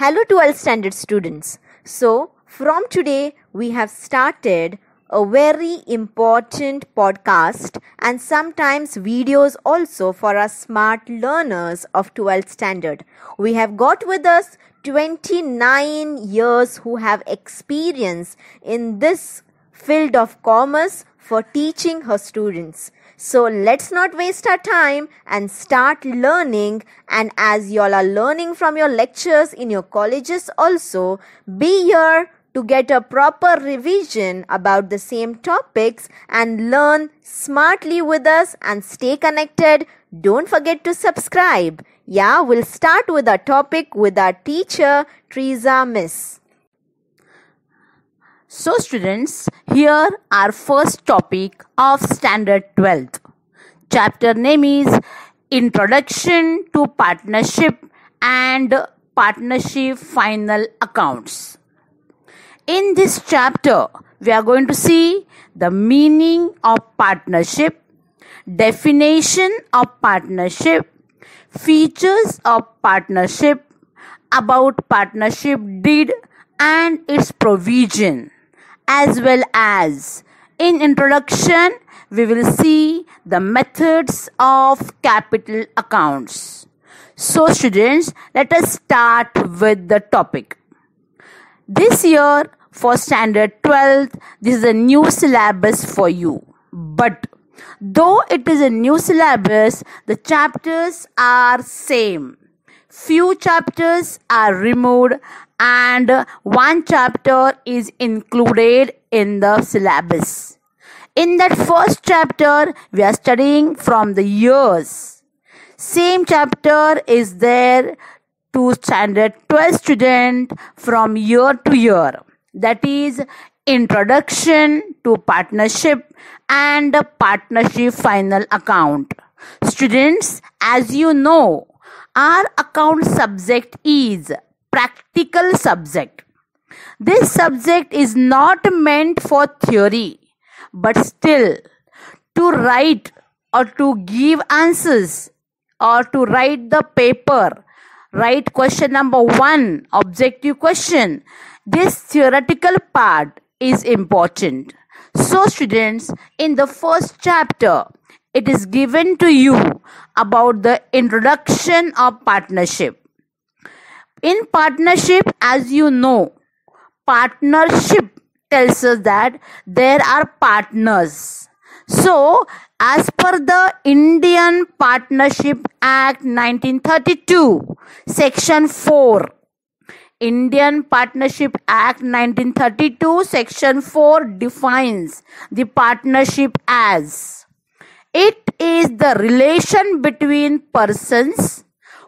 Hello 12th standard students. So from today we have started a very important podcast and sometimes videos also for our smart learners of 12th standard. We have got with us 29 years who have experience in this field of commerce for teaching her students. So let's not waste our time and start learning. And as you all are learning from your lectures in your colleges also, be here to get a proper revision about the same topics and learn smartly with us and stay connected. Don't forget to subscribe. Yeah, we'll start with our topic with our teacher, Teresa Miss. So students, here our first topic of standard 12th. Chapter name is Introduction to Partnership and Partnership Final Accounts. In this chapter, we are going to see the meaning of partnership, definition of partnership, features of partnership, about partnership deed and its provision. As well as in introduction, we will see the methods of capital accounts. So students, let us start with the topic. This year for standard 12th, this is a new syllabus for you. But though it is a new syllabus, the chapters are same. Few chapters are removed and one chapter is included in the syllabus. In that first chapter, we are studying from the years. Same chapter is there to standard 12 student from year to year. That is Introduction to Partnership and Partnership Final Account. Students, as you know, our account subject is practical subject. This subject is not meant for theory, but still to write or to give answers or to write the paper, write question number 1, objective question. This theoretical part is important. So students, in the first chapter, it is given to you about the introduction of partnership. In partnership, as you know, partnership tells us that there are partners. So, as per the Indian Partnership Act 1932, Section 4, Indian Partnership Act 1932, Section 4 defines the partnership as: it is the relation between persons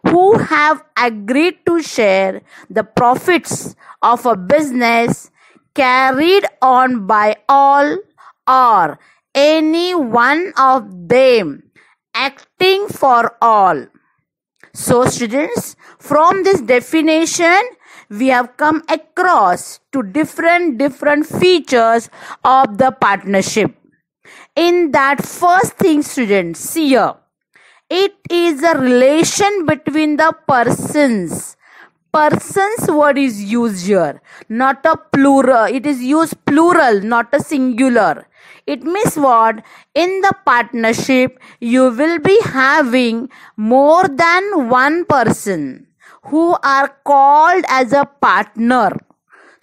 who have agreed to share the profits of a business carried on by all or any one of them acting for all. So students, from this definition, we have come across to different features of the partnership. In that first thing, students, here, it is a relation between the persons. Persons word is used here, not a plural. It is used plural, not a singular. It means what? In the partnership, you will be having more than one person who are called as a partner.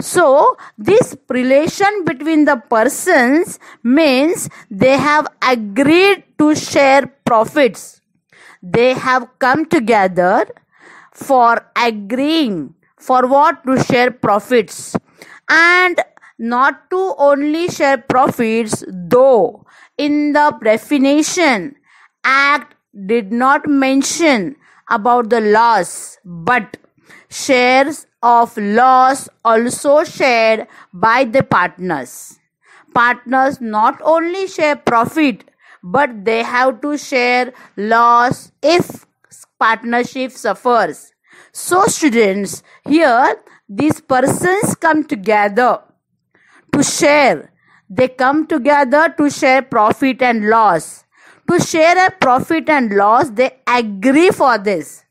So, this relation between the persons means they have agreed to share profits. They have come together for agreeing for what? To share profits. And not to only share profits, though in the definition, Act did not mention about the loss, but shares of loss also shared by the partners. Partners not only share profit, but they have to share loss if partnership suffers. So students, here these persons come together to share. They come together to share profit and loss. To share a profit and loss, they agree for this.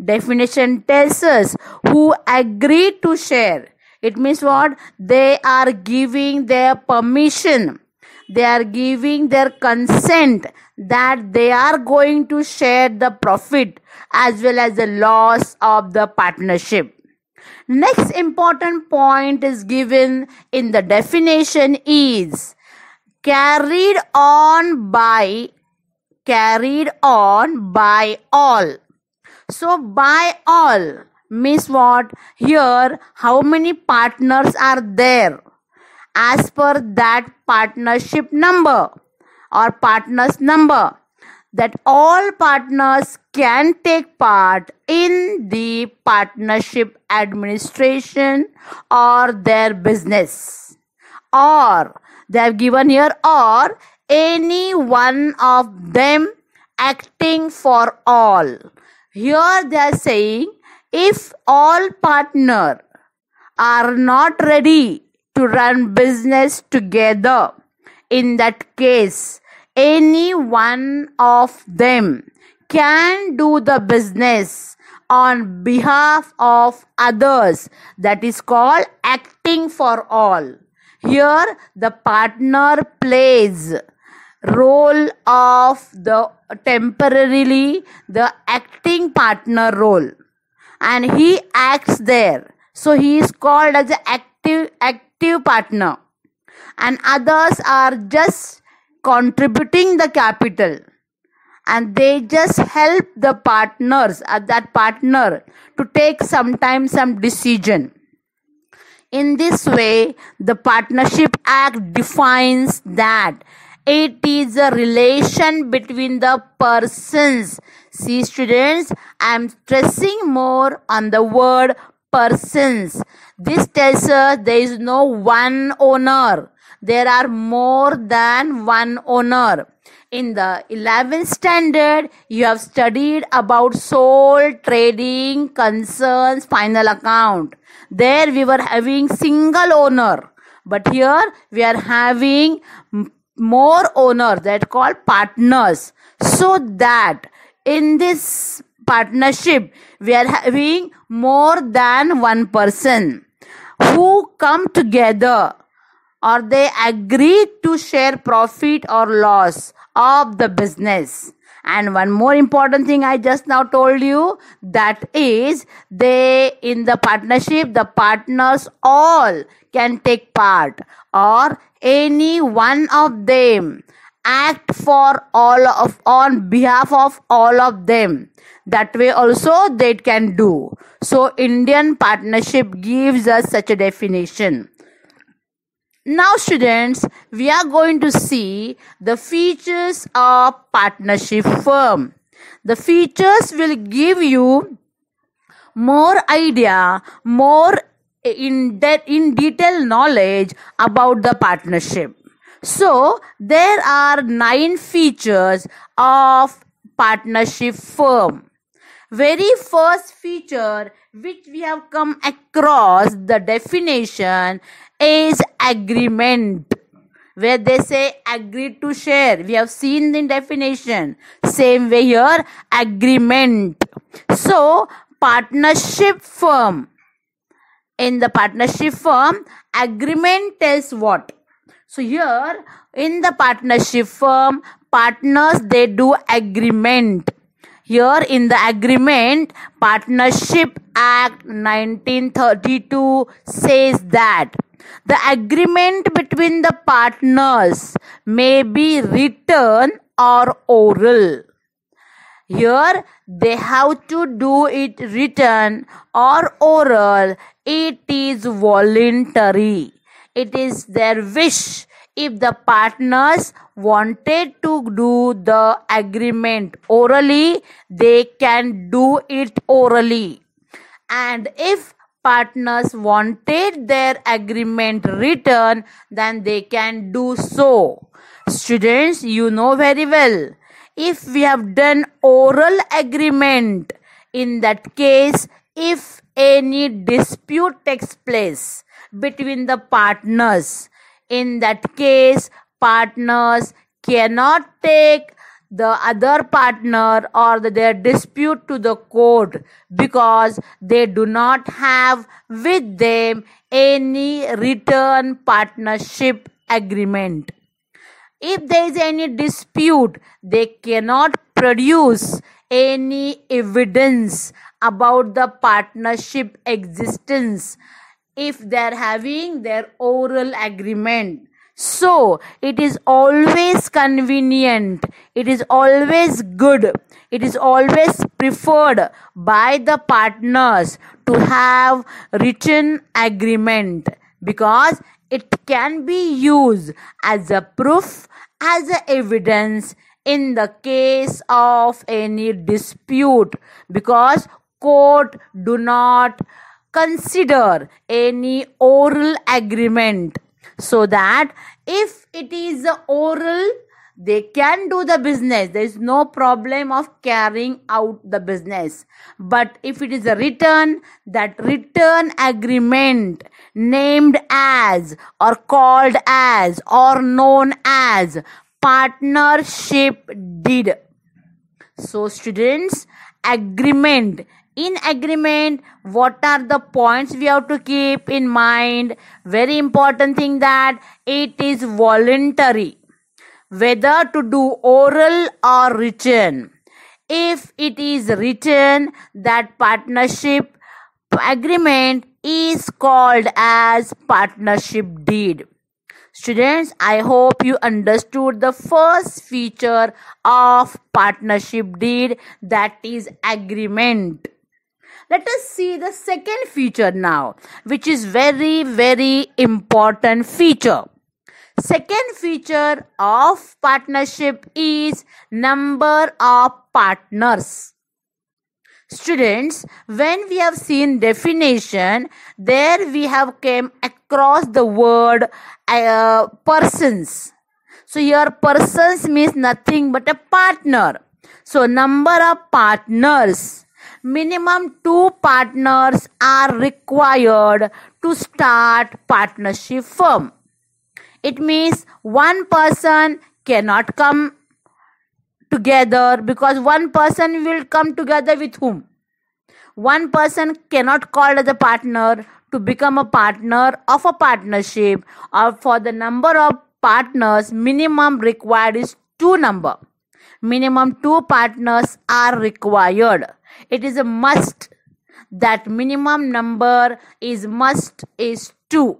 Definition tells us who agree to share. It means what? They are giving their permission. They are giving their consent that they are going to share the profit as well as the loss of the partnership. Next important point is given in the definition is carried on by all. So by all means what? Here how many partners are there? As per that partnership number or partners number, that all partners can take part in the partnership administration or their business, or they have given here, or any one of them acting for all. Here they are saying if all partners are not ready to run business together, in that case any one of them can do the business on behalf of others. That is called acting for all. Here the partner plays role of the temporarily the acting partner role, and he acts there, so he is called as an active partner, and others are just contributing the capital, and they just help the partners that partner to take sometimes some decision. In this way, the Partnership Act defines that it is a relation between the persons. See students, I am stressing more on the word persons. This tells us there is no one owner. There are more than one owner. In the 11th standard, you have studied about sole trading concerns final account. There we were having single owner, but here we are having more owners that called partners. So that in this partnership we are having more than one person who come together, or they agree to share profit or loss of the business. And one more important thing I just now told you, that is they in the partnership, the partners all can take part, or any one of them act for all of on behalf of all of them. That way also they can do. So Indian partnership gives us such a definition. Now students, we are going to see the features of partnership firm. The features will give you more idea, more in detail knowledge about the partnership. So there are 9 features of partnership firm. Very first feature which we have come across the definition is agreement, where they say agree to share. We have seen the definition. Same way here, agreement. So partnership firm, in the partnership firm, agreement tells what? So here in the partnership firm, partners they do agreement. Here in the agreement, Partnership Act 1932 says that the agreement between the partners may be written or oral. Here they have to do it written or oral. It is voluntary. It is their wish. If the partners wanted to do the agreement orally, they can do it orally. And if partners wanted their agreement written, then they can do so. Students, you know very well, if we have done oral agreement, in that case, if any dispute takes place between the partners, in that case, partners cannot take the other partner or their dispute to the court because they do not have with them any written partnership agreement. If there is any dispute, they cannot produce any evidence about the partnership existence if they are having their oral agreement. So, it is always convenient, it is always good, it is always preferred by the partners to have written agreement because it can be used as a proof, as a evidence in the case of any dispute, because court do not consider any oral agreement, so that if it is oral, they can do the business. There is no problem of carrying out the business. But if it is a written, that written agreement named as or called as or known as partnership deed. So students, agreement. In agreement, what are the points we have to keep in mind? Very important thing that it is voluntary, whether to do oral or written. If it is written, that partnership agreement is called as partnership deed. Students, I hope you understood the first feature of partnership deed, that is agreement. Let us see the second feature now, which is very, very important feature. Second feature of partnership is number of partners. Students, when we have seen definition, there we have came across the word persons. So here persons means nothing but a partner. So number of partners. Minimum 2 partners are required to start partnership firm. It means one person cannot come together, because one person will come together with whom? One person cannot call as a partner to become a partner of a partnership, or for the number of partners, minimum required is 2 number. Minimum 2 partners are required. It is a must that minimum number is 2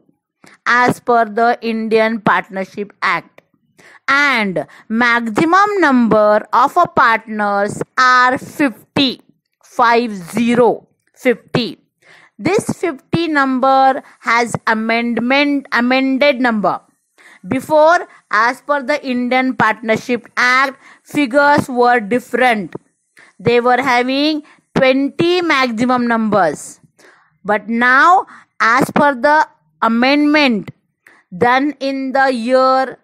as per the Indian Partnership Act, and maximum number of partners are 50. This 50 number has amended number. Before, as per the Indian Partnership Act, figures were different. They were having 20 maximum numbers. But now, as per the amendment done in the year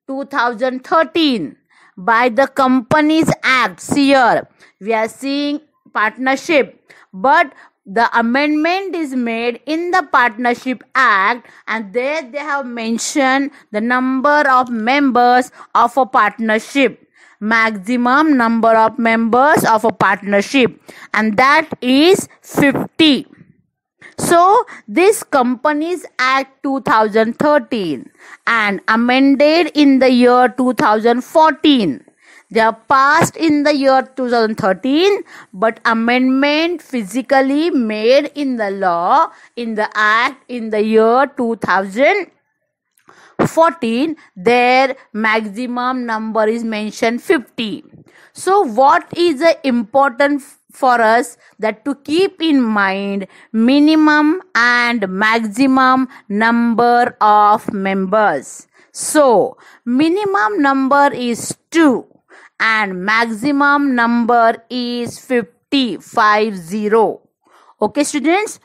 2013 by the Companies Act, here we are seeing partnership, but the amendment is made in the Partnership Act, and there they have mentioned the number of members of a partnership, maximum number of members of a partnership, and that is 50. So this Companies Act 2013 and amended in the year 2014. They are passed in the year 2013, but amendment physically made in the law, in the act in the year 2014, their maximum number is mentioned 50. So what is the important for us that to keep in mind minimum and maximum number of members. So minimum number is 2 and maximum number is 50. Okay students,